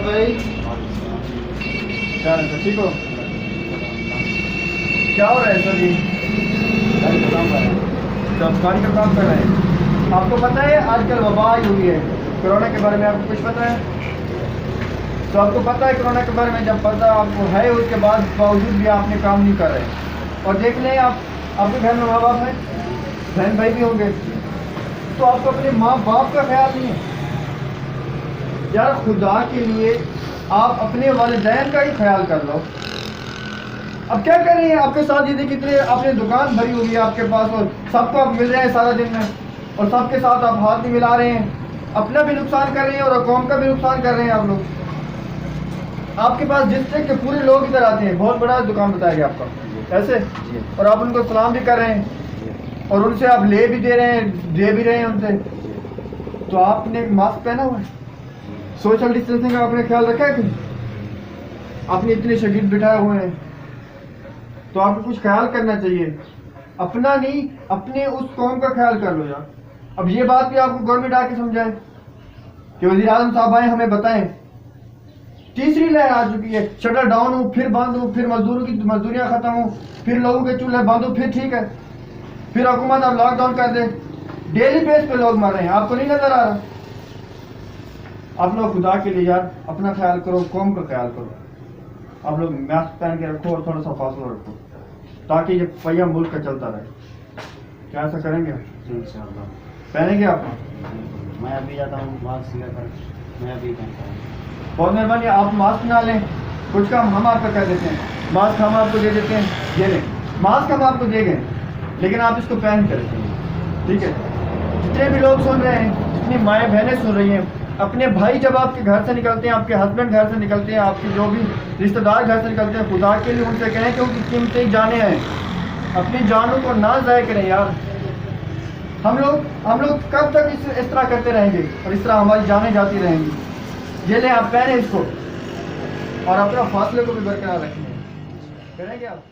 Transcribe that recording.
بھائی کیا ہے ٹھیک ہو؟ کیا ہو رہا ہے سر؟ یہ گاڑی کا کام کر رہے ہیں. آپ کو پتہ ہے آج کل وبا آئی ہوئی ہے کرونا کے بارے میں، آپ کو کچھ پتہ ہے؟ تو آپ کو پتہ ہے کرونا کے بارے میں، جب پتہ آپ کو ہے اس کے بعد باوجود بھی آپ نے کام نہیں کر رہے. اور دیکھ لیں آپ کے گھر میں ماں باپ ہیں، بہن بھائی بھی ہوں گے، تو آپ کو اپنے ماں باپ کا خیال نہیں ہے یار. خدا کے لیے آپ اپنے والدین کا ہی خیال کر لو. اب کیا کر رہے ہیں آپ کے ساتھ؟ یہ کتنے آپ نے دکان بھری ہوئی ہے آپ کے پاس، اور سب کو آپ مل رہے ہیں سارا دن میں، اور سب کے ساتھ آپ ہاتھ نہیں ملا رہے ہیں. اپنا بھی نقصان کر رہے ہیں اور قوم کا بھی نقصان کر رہے ہیں آپ لوگ. آپ کے پاس ڈسٹرکٹ کے پورے لوگ ادھر آتے ہیں، بہت بڑا دکان بتایا گیا آپ کا ایسے، اور آپ ان کو سلام بھی کر رہے ہیں اور ان سے آپ لے بھی دے رہے ہیں، دے بھی رہے ہیں ان سے. تو آپ نے ماسک پہنا ہوا ہے، سوشل ڈسٹینسنگ کا آپ نے خیال رکھا ہے کہ آپ نے اتنے شگیرد بٹھائے ہوئے ہیں، تو آپ کو کچھ خیال کرنا چاہیے. اپنا نہیں، اپنے اس قوم کا خیال کر لو یار. اب یہ بات بھی آپ کو گورنمنٹ آ کے سمجھائے کہ وزیر اعظم صاحب آئے ہمیں بتائیں. تیسری لہر آ چکی ہے، شٹر ڈاؤن ہو پھر بند ہو، پھر مزدوروں کی مزدوریاں ختم ہو، پھر لوگوں کے چولہے بند ہو، پھر ٹھیک ہے، پھر حکومت اب لاک ڈاؤن کر دے. ڈیلی بیس پہ لوگ مر رہے ہیں، آپ کو نہیں نظر آ رہا؟ آپ لوگ خدا کے لیے یار اپنا خیال کرو، قوم کا خیال کرو. آپ لوگ ماسک پہن کے رکھو اور تھوڑا سا فاصلہ رکھو تاکہ یہ پہیہ ملک کا چلتا رہے. کیا ایسا کریں گے؟ انشاءاللہ پہنیں گے آپ؟ میں ابھی جاتا ہوں ماسک لے کر، میں ابھی پہنتا ہوں. بہت مہربانی، آپ ماسک نہ لیں، کچھ کام ہم آپ کا کر دیتے ہیں. ماسک ہم آپ کو دے دیتے ہیں، یہ لیں ماسک ہم آپ کو دے گئے، لیکن آپ اس کو پہن کر رکھیں، ٹھیک ہے؟ جتنے بھی لوگ سن رہے ہیں، جتنی مائیں بہنیں سن رہی ہیں، اپنے بھائی جب آپ کے گھر سے نکلتے ہیں، آپ کے ہسبینڈ گھر سے نکلتے ہیں، آپ کے جو بھی رشتہ دار گھر سے نکلتے ہیں، خدا کے لیے ان سے کہیں کہ ان کی قیمتی جانیں ہیں، اپنی جانوں کو نہ ضائع کریں یار. ہم لوگ کب تک اس طرح کرتے رہیں گے اور اس طرح ہماری جانیں جاتی رہیں گی؟ یہ لیں آپ پہنیں اس کو، اور اپنا فاصلے کو بھی برقرار رکھیں. کریں گے آپ؟